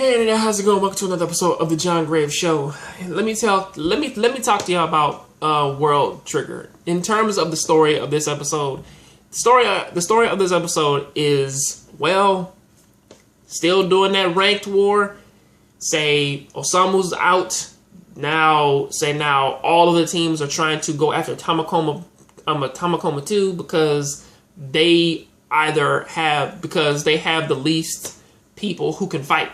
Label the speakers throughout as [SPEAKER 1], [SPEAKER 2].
[SPEAKER 1] Hey there, how's it going? Welcome to another episode of the John Graves Show. Let me talk to y'all about World Trigger. In terms of the story of this episode, the story of this episode is, well, still doing that ranked war. Say Osamu's out now. Say now all of the teams are trying to go after Tamakoma 2 because they have the least people who can fight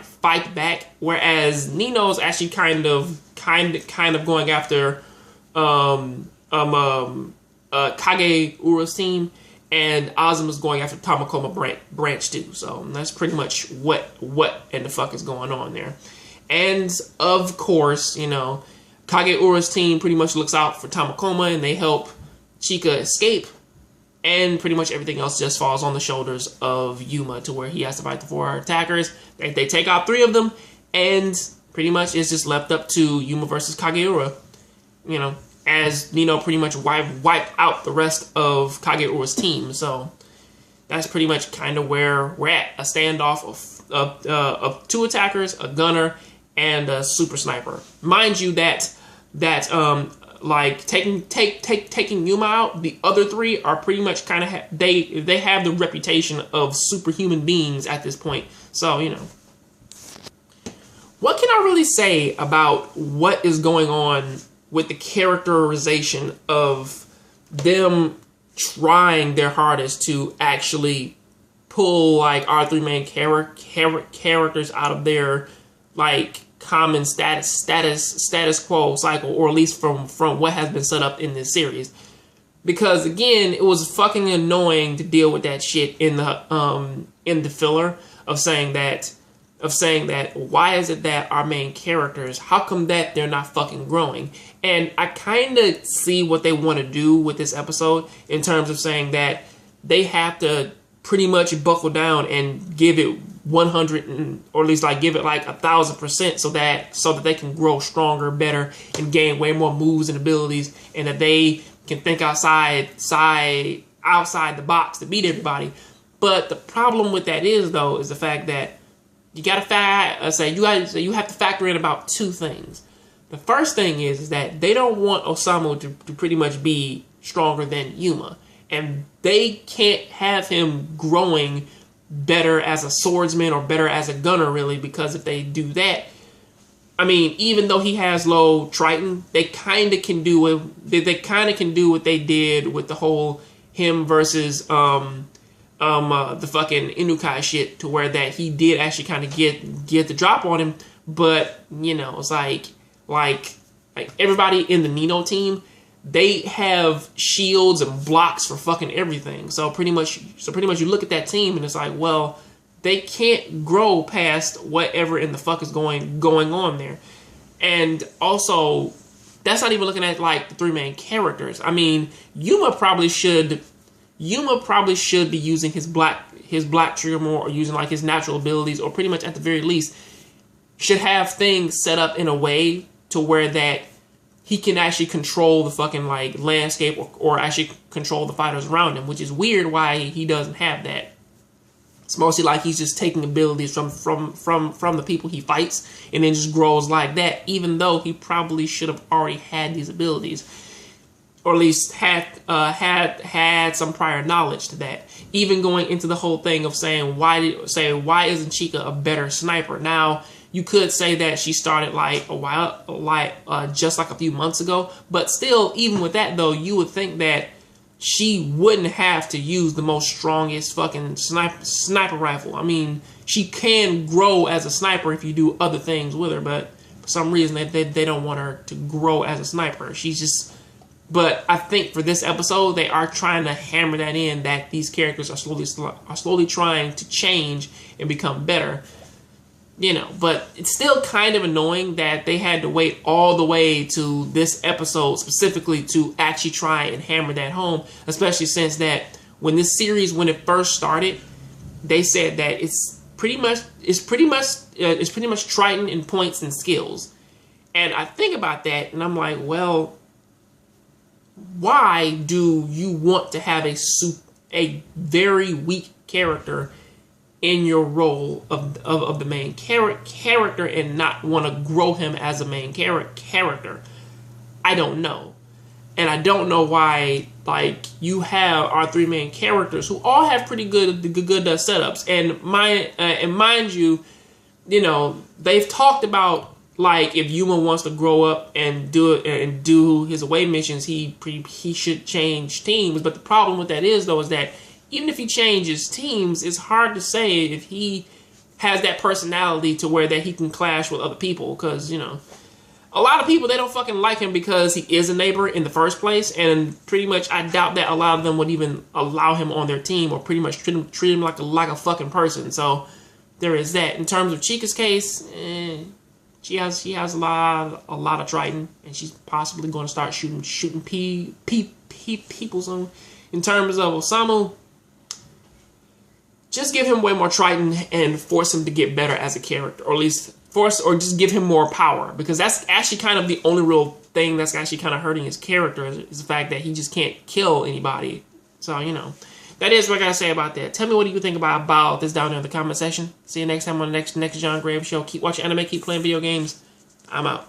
[SPEAKER 1] back, whereas Nino's actually kind of going after Kageura's team, and Azuma's going after Tamakoma branch too. So that's pretty much what in the fuck is going on there. And of course, Kageura's team pretty much looks out for Tamakoma and they help Chika escape. And pretty much everything else just falls on the shoulders of Yuma, to where he has to fight the 4 attackers. They take out 3 of them, and pretty much it's just left up to Yuma versus Kageura. As Nino pretty much wiped out the rest of Kageura's team. So that's pretty much kind of where we're at. A standoff of 2 attackers, a gunner, and a super sniper. Mind you that taking Yuma out, the other 3 are pretty much kind of they have the reputation of superhuman beings at this point. So what can I really say about what is going on with the characterization of them trying their hardest to actually pull our 3 main characters out of their common status quo cycle, or at least from what has been set up in this series. Because again, it was fucking annoying to deal with that shit in the filler of saying that why is it that our main characters, how come that they're not fucking growing? And I kind of see what they want to do with this episode in terms of saying that they have to pretty much buckle down and give it 100 or at least give it 1,000% so that they can grow stronger, better, and gain way more moves and abilities, and that they can think outside the box to beat everybody. But the problem with that is the fact that you have to factor in about 2 things. The first thing is that they don't want Osamu to pretty much be stronger than Yuma, and they can't have him growing better as a swordsman or better as a gunner, really, because if they do that, even though he has low Triton, they kind of can do what they did with the whole him versus the fucking Inukai shit, to where that he did actually kind of get the drop on him. But it's like everybody in the Nino team, they have shields and blocks for fucking everything. So pretty much you look at that team and it's well, they can't grow past whatever in the fuck is going on there. And also, that's not even looking at the 3 main characters. Yuma probably should be using his black trigger more, or using his natural abilities, or pretty much at the very least should have things set up in a way to where that he can actually control the fucking landscape, or actually control the fighters around him, which is weird why he doesn't have that. It's mostly he's just taking abilities from the people he fights, and then just grows like that, even though he probably should have already had these abilities, or at least had some prior knowledge to that. Even going into the whole thing of saying why isn't Chika a better sniper? Now, you could say that she started just a few months ago, but still, even with that though, you would think that she wouldn't have to use the most strongest fucking sniper rifle. She can grow as a sniper if you do other things with her, but for some reason they don't want her to grow as a sniper. But I think for this episode, they are trying to hammer that in, that these characters are slowly trying to change and become better. But it's still kind of annoying that they had to wait all the way to this episode specifically to actually try and hammer that home, especially since that when it first started, they said that it's pretty much Triton in points and skills. And I think about that and I'm like, well, why do you want to have a very weak character in your role of the main character and not want to grow him as a main character. I don't know. And I don't know why, like, you have our three main characters who all have pretty good setups. And mind you, you know, they've talked about, like, if Yuma wants to grow up and do his away missions, he should change teams. But the problem with that is that even if he changes teams, it's hard to say if he has that personality to where that he can clash with other people. Because, you know, a lot of people, they don't fucking like him because he is a neighbor in the first place. And pretty much, I doubt that a lot of them would even allow him on their team or pretty much treat him like a fucking person. So there is that. In terms of Chica's case, she has a lot of Triton, and she's possibly going to start shooting people soon. In terms of Osamu, just give him way more Triton and force him to get better as a character, or at least just give him more power, because that's actually kind of the only real thing that's actually kind of hurting his character is the fact that he just can't kill anybody. So, you know, that is what I gotta say about that. Tell me what you think about this down there in the comment section. See you next time on the next John Graham Show. Keep watching anime, keep playing video games. I'm out.